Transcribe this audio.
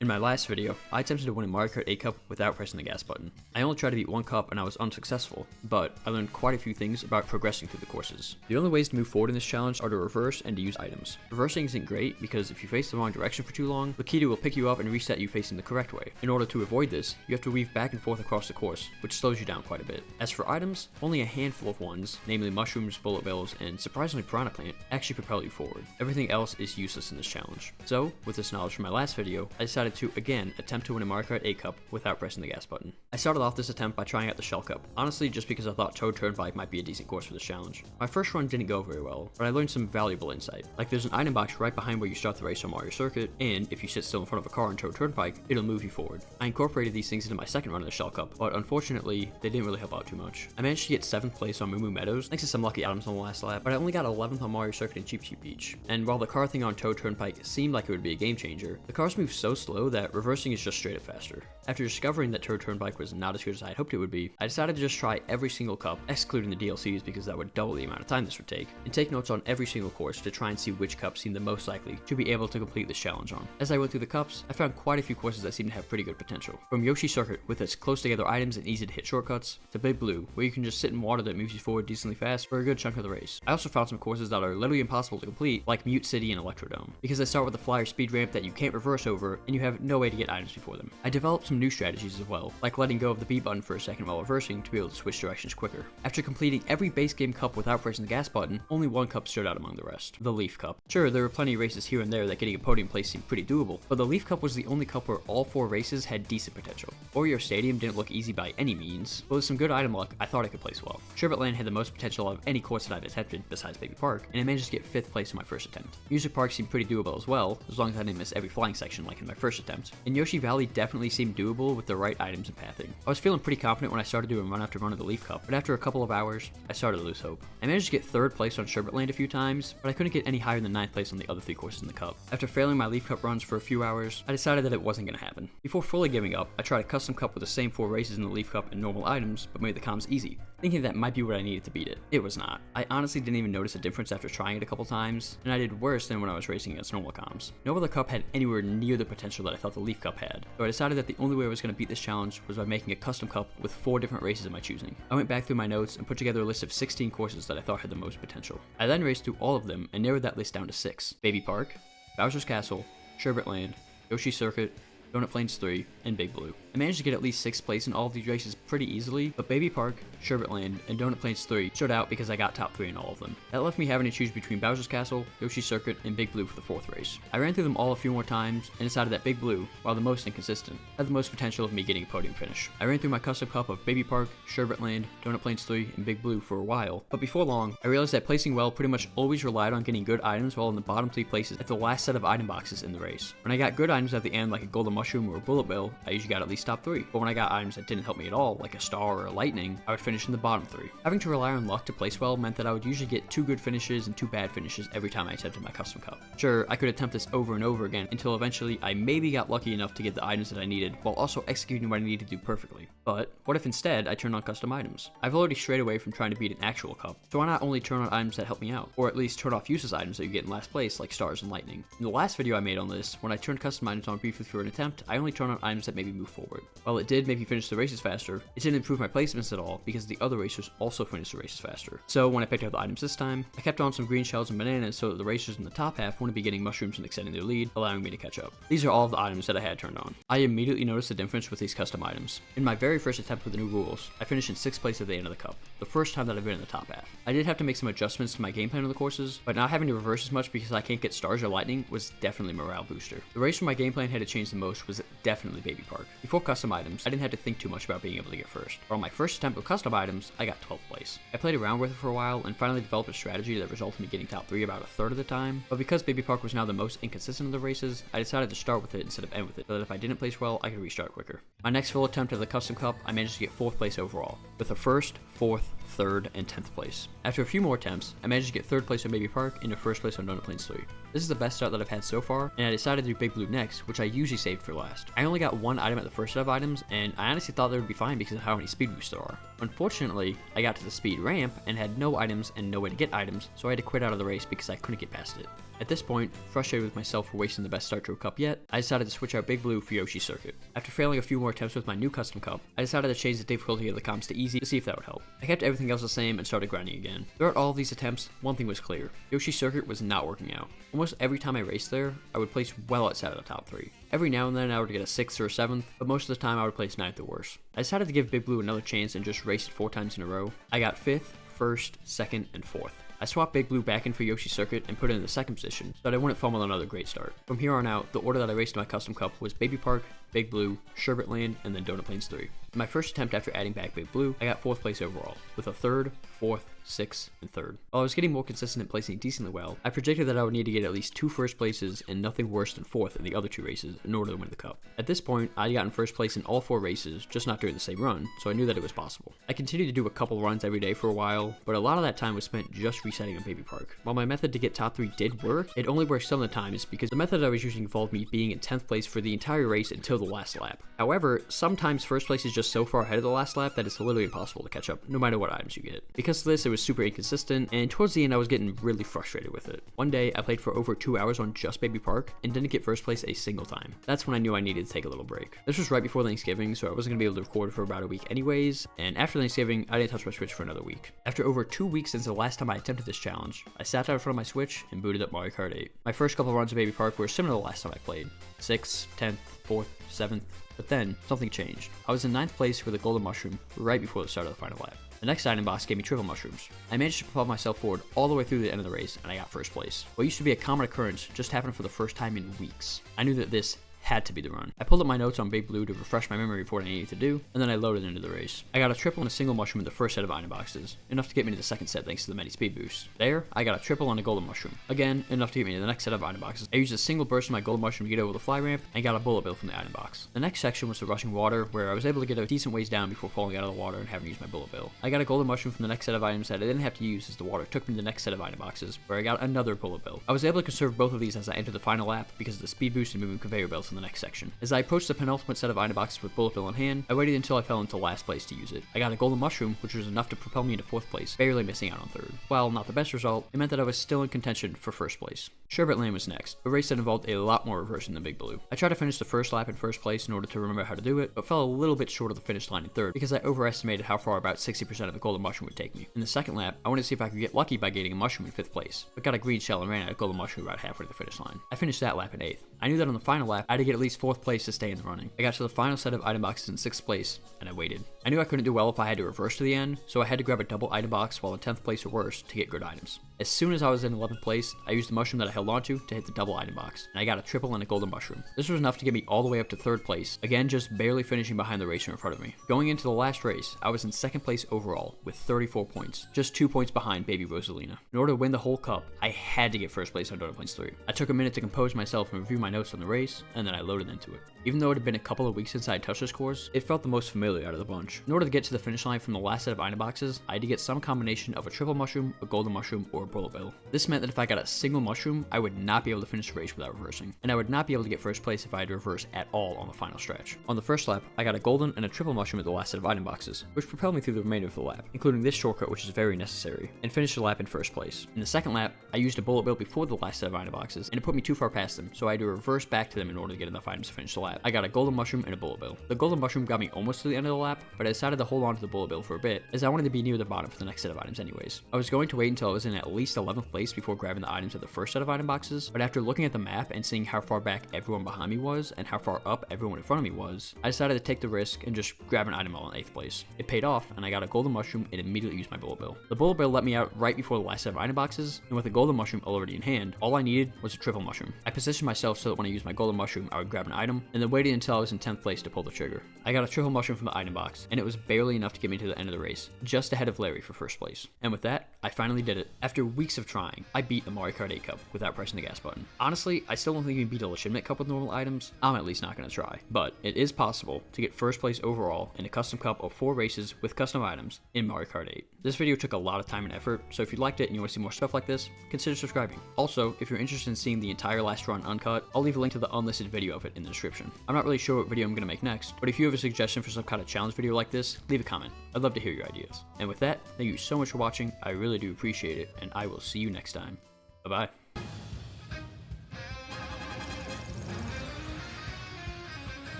In my last video, I attempted to win a Mario Kart 8 Cup without pressing the gas button. I only tried to beat one cup and I was unsuccessful, but I learned quite a few things about progressing through the courses. The only ways to move forward in this challenge are to reverse and to use items. Reversing isn't great because if you face the wrong direction for too long, the key will pick you up and reset you facing the correct way. In order to avoid this, you have to weave back and forth across the course, which slows you down quite a bit. As for items, only a handful of ones, namely mushrooms, bullet bills, and surprisingly piranha plant, actually propel you forward. Everything else is useless in this challenge. So, with this knowledge from my last video, I decided to, again, attempt to win a Mario Kart 8 Cup without pressing the gas button. I started off this attempt by trying out the Shell Cup, honestly just because I thought Turnpike might be a decent course for this challenge. My first run didn't go very well, but I learned some valuable insight. Like there's an item box right behind where you start the race on Mario Circuit, and if you sit still in front of a car on Turnpike, it'll move you forward. I incorporated these things into my second run of the Shell Cup, but unfortunately, they didn't really help out too much. I managed to get 7th place on Moo Moo Meadows, thanks to some lucky items on the last lap, but I only got 11th on Mario Circuit and Cheep Cheep Beach. And while the car thing on Turnpike seemed like it would be a game changer, the cars move so slow that reversing is just straight up faster. After discovering that Turnpike was not as good as I had hoped it would be, I decided to just try every single cup, excluding the DLCs because that would double the amount of time this would take, and take notes on every single course to try and see which cup seemed the most likely to be able to complete this challenge on. As I went through the cups, I found quite a few courses that seemed to have pretty good potential. From Yoshi Circuit with its close together items and easy to hit shortcuts, to Big Blue, where you can just sit in water that moves you forward decently fast for a good chunk of the race. I also found some courses that are literally impossible to complete, like Mute City and Electrodome, because they start with a flyer speed ramp that you can't reverse over, and you have no way to get items before them. I developed some new strategies as well, like letting go of the B button for a second while reversing to be able to switch directions quicker. After completing every base game cup without pressing the gas button, only one cup stood out among the rest, the Leaf Cup. Sure, there were plenty of races here and there that getting a podium place seemed pretty doable, but the Leaf Cup was the only cup where all 4 races had decent potential. Wario Stadium didn't look easy by any means, but with some good item luck, I thought I could place well. Sherbet Land had the most potential of any course that I've attempted besides Baby Park, and I managed to get 5th place in my first attempt. Music Park seemed pretty doable as well, as long as I didn't miss every flying section like in my first attempt. And Yoshi Valley definitely seemed doable with the right items and pathing. I was feeling pretty confident when I started doing run after run of the Leaf Cup, but after a couple of hours, I started to lose hope. I managed to get 3rd place on Sherbet Land a few times, but I couldn't get any higher than 9th place on the other 3 courses in the cup. After failing my Leaf Cup runs for a few hours, I decided that it wasn't going to happen. Before fully giving up, I tried a custom cup with the same 4 races in the Leaf Cup and normal items, but made the comms easy, thinking that might be what I needed to beat it. It was not. I honestly didn't even notice a difference after trying it a couple times, and I did worse than when I was racing against normal comms. No other cup had anywhere near the potential that I thought the Leaf Cup had, so I decided that the only way I was going to beat this challenge was by making a custom cup with 4 different races of my choosing. I went back through my notes and put together a list of 16 courses that I thought had the most potential. I then raced through all of them and narrowed that list down to 6. Baby Park, Bowser's Castle, Sherbet Land, Yoshi Circuit, Donut Plains 3, and Big Blue. I managed to get at least 6th place in all of these races pretty easily, but Baby Park, Sherbet Land, and Donut Plains 3 stood out because I got top 3 in all of them. That left me having to choose between Bowser's Castle, Yoshi Circuit, and Big Blue for the 4th race. I ran through them all a few more times and decided that Big Blue, while the most inconsistent, had the most potential of me getting a podium finish. I ran through my custom cup of Baby Park, Sherbet Land, Donut Plains 3, and Big Blue for a while, but before long, I realized that placing well pretty much always relied on getting good items while in the bottom 3 places at the last set of item boxes in the race. When I got good items at the end like a golden mushroom or a bullet bill, I usually got at least top 3, but when I got items that didn't help me at all, like a star or a lightning, I would finish in the bottom 3. Having to rely on luck to place well meant that I would usually get 2 good finishes and 2 bad finishes every time I attempted my custom cup. Sure, I could attempt this over and over again until eventually I maybe got lucky enough to get the items that I needed while also executing what I needed to do perfectly. But what if instead I turned on custom items? I've already strayed away from trying to beat an actual cup, so why not only turn on items that help me out, or at least turn off useless items that you get in last place like stars and lightning. In the last video I made on this, when I turned custom items on briefly for an attempt, I only turned on items that made me move forward. While it did make me finish the races faster, it didn't improve my placements at all because the other racers also finished the races faster. So when I picked up the items this time, I kept on some green shells and bananas so that the racers in the top half wouldn't be getting mushrooms and extending their lead, allowing me to catch up. These are all of the items that I had turned on. I immediately noticed a difference with these custom items. In my very first attempt with the new rules, I finished in 6th place at the end of the cup, the first time that I've been in the top half. I did have to make some adjustments to my game plan on the courses, but not having to reverse as much because I can't get stars or lightning was definitely a morale booster. The race where my game plan had to change the most was definitely Baby Park. Before custom items, I didn't have to think too much about being able to get first. But on my first attempt with custom items, I got 12th place. I played around with it for a while and finally developed a strategy that resulted in me getting top 3 about a third of the time, but because Baby Park was now the most inconsistent of the races, I decided to start with it instead of end with it, so that if I didn't place well, I could restart quicker. My next full attempt at the custom cup, I managed to get 4th place overall, with the 1st, 4th, 3rd, and 10th place. After a few more attempts, I managed to get 3rd place on Baby Park and 1st place on Donut Plains 3. This is the best start that I've had so far, and I decided to do Big Blue next, which I usually saved for last. I only got 1 item at the first set of items, and I honestly thought they would be fine because of how many speed boosts there are. Unfortunately, I got to the speed ramp and had no items and no way to get items, so I had to quit out of the race because I couldn't get past it. At this point, frustrated with myself for wasting the best start to a cup yet, I decided to switch out Big Blue for Yoshi Circuit. After failing a few more attempts with my new custom cup, I decided to change the difficulty of the comps to easy to see if that would help. I kept everything else the same and started grinding again. Throughout all of these attempts, one thing was clear. Yoshi Circuit was not working out. Almost every time I raced there, I would place well outside of the top 3. Every now and then I would get a 6th or a 7th, but most of the time I would place 9th or worse. I decided to give Big Blue another chance and just raced it 4 times in a row. I got 5th, 1st, 2nd, and 4th. I swapped Big Blue back in for Yoshi Circuit and put it in the 2nd position, so that I wouldn't fumble another great start. From here on out, the order that I raced in my custom cup was Baby Park, Big Blue, Sherbet Land, and then Donut Plains 3. In my first attempt after adding back Big Blue, I got 4th place overall, with a 3rd, 4th, 6th, and 3rd. While I was getting more consistent at placing decently well, I predicted that I would need to get at least 2 first places and nothing worse than 4th in the other 2 races in order to win the cup. At this point, I had gotten first place in all 4 races, just not during the same run, so I knew that it was possible. I continued to do a couple runs every day for a while, but a lot of that time was spent just resetting on Baby Park. While my method to get top 3 did work, it only worked some of the times because the method I was using involved me being in 10th place for the entire race until the last lap. However, sometimes first place is just so far ahead of the last lap that it's literally impossible to catch up, no matter what items you get. Because of this, it was super inconsistent, and towards the end I was getting really frustrated with it. One day, I played for over 2 hours on just Baby Park, and didn't get first place a single time. That's when I knew I needed to take a little break. This was right before Thanksgiving, so I wasn't going to be able to record for about a week anyways, and after Thanksgiving, I didn't touch my Switch for another week. After over 2 weeks since the last time I attempted this challenge, I sat down in front of my Switch and booted up Mario Kart 8. My first couple runs of Baby Park were similar to the last time I played. 6th, 10th, 4th, 7th, but then, something changed. I was in 9th place with a golden mushroom right before the start of the final lap. The next item box gave me triple mushrooms. I managed to propel myself forward all the way through the end of the race, and I got first place. What used to be a common occurrence just happened for the first time in weeks. I knew that this had to be the run. I pulled up my notes on Big Blue to refresh my memory of what I needed to do, and then I loaded into the race. I got a triple and a single mushroom in the first set of item boxes, enough to get me to the second set thanks to the many speed boost. There, I got a triple and a golden mushroom. Again, enough to get me to the next set of item boxes. I used a single burst of my golden mushroom to get over the fly ramp, and got a bullet bill from the item box. The next section was the rushing water, where I was able to get a decent ways down before falling out of the water and having to use my bullet bill. I got a golden mushroom from the next set of items that I didn't have to use as the water took me to the next set of item boxes, where I got another bullet bill. I was able to conserve both of these as I entered the final lap because of the speed boost and moving conveyor belts in the next section. As I approached the penultimate set of item boxes with bullet bill in hand, I waited until I fell into last place to use it. I got a golden mushroom, which was enough to propel me into 4th place, barely missing out on 3rd. While not the best result, it meant that I was still in contention for first place. Sherbet Land was next, a race that involved a lot more reversing than Big Blue. I tried to finish the first lap in first place in order to remember how to do it, but fell a little bit short of the finish line in 3rd because I overestimated how far about 60% of the golden mushroom would take me. In the second lap, I wanted to see if I could get lucky by getting a mushroom in 5th place, but got a green shell and ran out of golden mushroom about halfway to the finish line. I finished that lap in 8th. I knew that on the final lap, I had to get at least 4th place to stay in the running. I got to the final set of item boxes in 6th place, and I waited. I knew I couldn't do well if I had to reverse to the end, so I had to grab a double item box while in 10th place or worse to get good items. As soon as I was in 11th place, I used the mushroom that I held onto to hit the double item box, and I got a triple and a golden mushroom. This was enough to get me all the way up to 3rd place, again just barely finishing behind the racer in front of me. Going into the last race, I was in 2nd place overall with 34 points, just 2 points behind Baby Rosalina. In order to win the whole cup, I had to get first place on Donut Plains 3. I took a minute to compose myself and review my notes on the race, and then I loaded into it. Even though it had been a couple of weeks since I had touched this course, it felt the most familiar out of the bunch. In order to get to the finish line from the last set of item boxes, I had to get some combination of a triple mushroom, a golden mushroom, or a bullet bill. This meant that if I got a single mushroom, I would not be able to finish the race without reversing, and I would not be able to get first place if I had to reverse at all on the final stretch. On the first lap, I got a golden and a triple mushroom at the last set of item boxes, which propelled me through the remainder of the lap, including this shortcut which is very necessary, and finished the lap in first place. In the second lap, I used a bullet bill before the last set of item boxes, and it put me too far past them, so I had to reverse back to them in order to get enough items to finish the lap. I got a golden mushroom and a bullet bill. The golden mushroom got me almost to the end of the lap, but I decided to hold on to the bullet bill for a bit, as I wanted to be near the bottom for the next set of items anyways. I was going to wait until I was in at least 11th place before grabbing the items of the first set of item boxes, but after looking at the map and seeing how far back everyone behind me was and how far up everyone in front of me was, I decided to take the risk and just grab an item all in 8th place. It paid off, and I got a golden mushroom and immediately used my bullet bill. The bullet bill let me out right before the last set of item boxes, and with a golden mushroom already in hand, all I needed was a triple mushroom. I positioned myself so that when I used my golden mushroom, I would grab an item, and then waited until I was in 10th place to pull the trigger. I got a triple mushroom from the item box, and it was barely enough to get me to the end of the race, just ahead of Larry for first place. And with that, I finally did it. After weeks of trying, I beat the Mario Kart 8 Cup without pressing the gas button. Honestly, I still don't think you can beat a legitimate cup with normal items. I'm at least not going to try. But it is possible to get first place overall in a custom cup of 4 races with custom items in Mario Kart 8. This video took a lot of time and effort, so if you liked it and you want to see more stuff like this, consider subscribing. Also, if you're interested in seeing the entire last run uncut, I'll leave a link to the unlisted video of it in the description. I'm not really sure what video I'm going to make next, but if you have a suggestion for some kind of challenge video like this, leave a comment. I'd love to hear your ideas. And with that, thank you so much for watching, I really do appreciate it, and I will see you next time. Bye-bye.